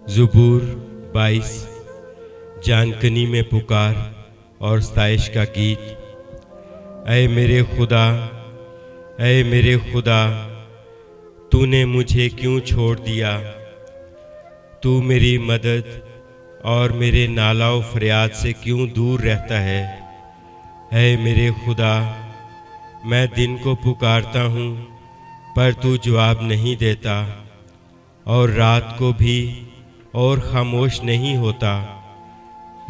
ज़बूर 22। जानकनी में पुकार और स्ताइश का गीत। ऐ मेरे खुदा, ऐ मेरे खुदा, तूने मुझे क्यों छोड़ दिया? तू मेरी मदद और मेरे नालाओ फरियाद से क्यों दूर रहता है? ऐ मेरे खुदा, मैं दिन को पुकारता हूँ पर तू जवाब नहीं देता, और रात को भी और खामोश नहीं होता।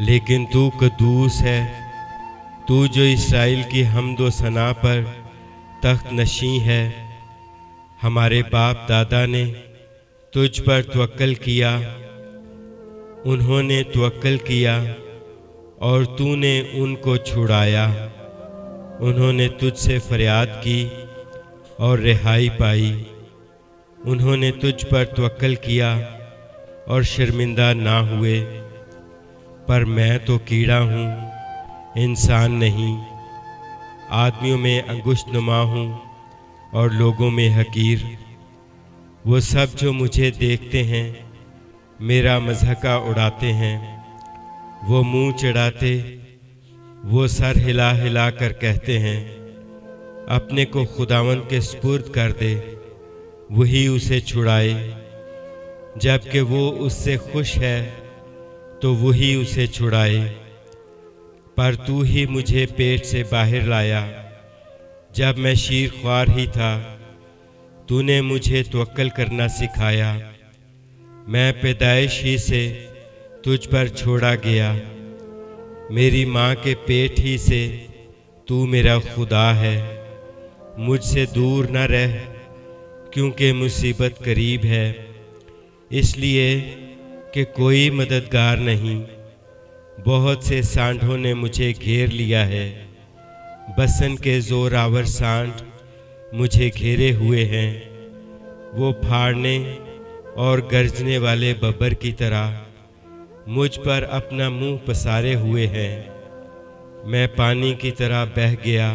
लेकिन तू कद्दूस है, तू जो इस्राएल की हम्दो सना पर तख्त नशीं है। हमारे बाप दादा ने तुझ पर तवक्कल किया, उन्होंने तवक्कल किया और तूने उनको छुड़ाया। उन्होंने तुझसे फरियाद की और रिहाई पाई। उन्होंने तुझ पर तवक्कल किया और शर्मिंदा ना हुए। पर मैं तो कीड़ा हूँ, इंसान नहीं, आदमियों में अंगुष्ठनुमा हूँ और लोगों में हकीर। वो सब जो मुझे देखते हैं मेरा मज़हका उड़ाते हैं। वो मुंह चढ़ाते, वो सर हिला हिला कर कहते हैं, अपने को खुदावंद के सुपुर्द कर दे, वही उसे छुड़ाए। जबकि वो उससे खुश है तो वही उसे छुड़ाए। पर तू ही मुझे पेट से बाहर लाया, जब मैं शीर ख्वार ही था। तूने मुझे तवक्कल करना सिखाया। मैं पैदाइश ही से तुझ पर छोड़ा गया। मेरी माँ के पेट ही से तू मेरा खुदा है। मुझसे दूर न रह, क्योंकि मुसीबत करीब है, इसलिए कि कोई मददगार नहीं। बहुत से सांडों ने मुझे घेर लिया है, बसन के जोरावर सांड मुझे घेरे हुए हैं। वो फाड़ने और गरजने वाले बब्बर की तरह मुझ पर अपना मुंह पसारे हुए हैं। मैं पानी की तरह बह गया,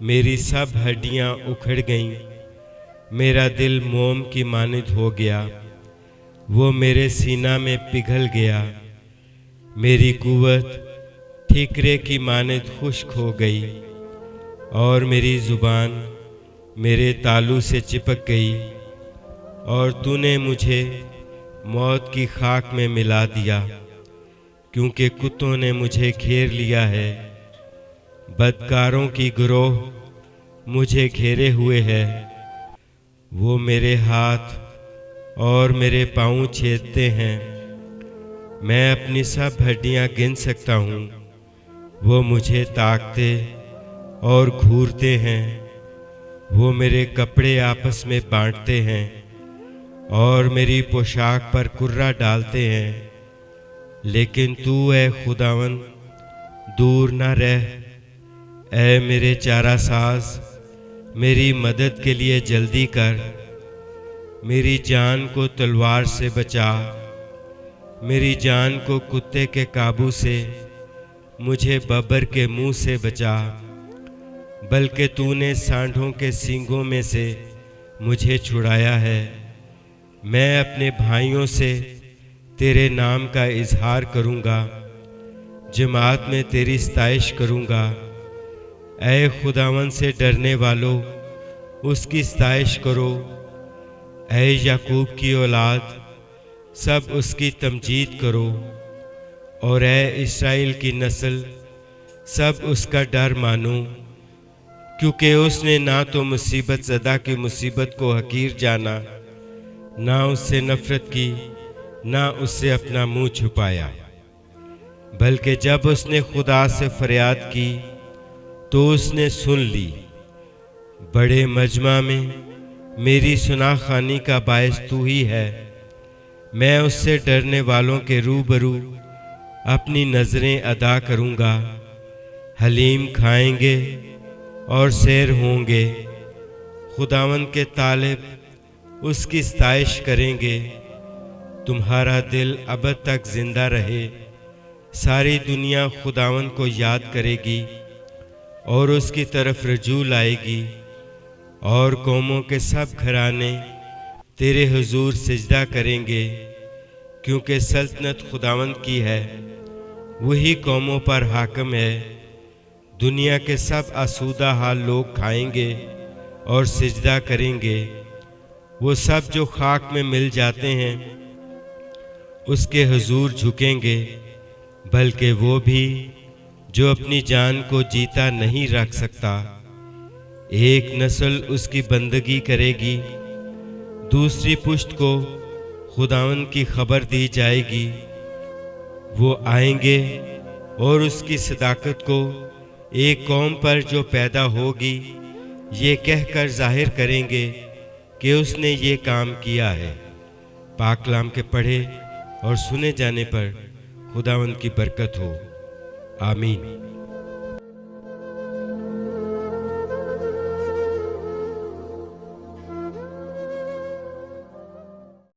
मेरी सब हड्डियां उखड़ गईं। मेरा दिल मोम की मानिद हो गया, वो मेरे सीना में पिघल गया। मेरी कुव्वत ठीकरे की मानिद खुश्क हो गई और मेरी ज़ुबान मेरे तालू से चिपक गई। और तूने मुझे मौत की खाक में मिला दिया, क्योंकि कुत्तों ने मुझे घेर लिया है। बदकारों की गिरोह मुझे घेरे हुए है। वो मेरे हाथ और मेरे पाँव छेदते हैं। मैं अपनी सब हड्डियां गिन सकता हूँ। वो मुझे ताकते और घूरते हैं। वो मेरे कपड़े आपस में बांटते हैं और मेरी पोशाक पर कुर्रा डालते हैं। लेकिन तू ऐ खुदावन दूर न रह। ऐ मेरे चारा साज, मेरी मदद के लिए जल्दी कर। मेरी जान को तलवार से बचा, मेरी जान को कुत्ते के काबू से, मुझे बब्बर के मुंह से बचा। बल्कि तूने सांडों के सींगों में से मुझे छुड़ाया है। मैं अपने भाइयों से तेरे नाम का इजहार करूँगा, जमात में तेरी स्ताइश करूँगा। ऐ खुदावन से डरने वालों, उसकी स्ताइश करो। ऐ याकूब की औलाद, सब उसकी तमजीद करो। और ऐ इस्राएल की नस्ल, सब उसका डर मानो। क्योंकि उसने ना तो मुसीबत ज़दा की मुसीबत को हकीर जाना, ना उससे नफ़रत की, ना उससे अपना मुंह छुपाया। बल्कि जब उसने खुदा से फरियाद की तो उसने सुन ली। बड़े मजमा में मेरी सुनाखानी का बायस तू ही है। मैं उससे डरने वालों के रूबरू अपनी नज़रें अदा करूँगा। हलीम खाएंगे और सैर होंगे। खुदावंद के तालिब उसकी स्ताइश करेंगे। तुम्हारा दिल अब तक जिंदा रहे। सारी दुनिया खुदावंद को याद करेगी और उसकी तरफ रजू लाएगी। और कौमों के सब घराने तेरे हुजूर सिजदा करेंगे, क्योंकि सल्तनत खुदावंद की है, वही कौमों पर हाकिम है। दुनिया के सब आसूदा हाल लोग खाएंगे और सिजदा करेंगे। वो सब जो खाक में मिल जाते हैं उसके हुजूर झुकेंगे, बल्कि वो भी जो अपनी जान को जीता नहीं रख सकता। एक नस्ल उसकी बंदगी करेगी, दूसरी पुश्त को खुदावंद की खबर दी जाएगी। वो आएंगे और उसकी सदाकत को एक कौम पर जो पैदा होगी ये कहकर जाहिर करेंगे कि उसने ये काम किया है। पाक कलाम के पढ़े और सुने जाने पर खुदावंद की बरकत हो। आमीन।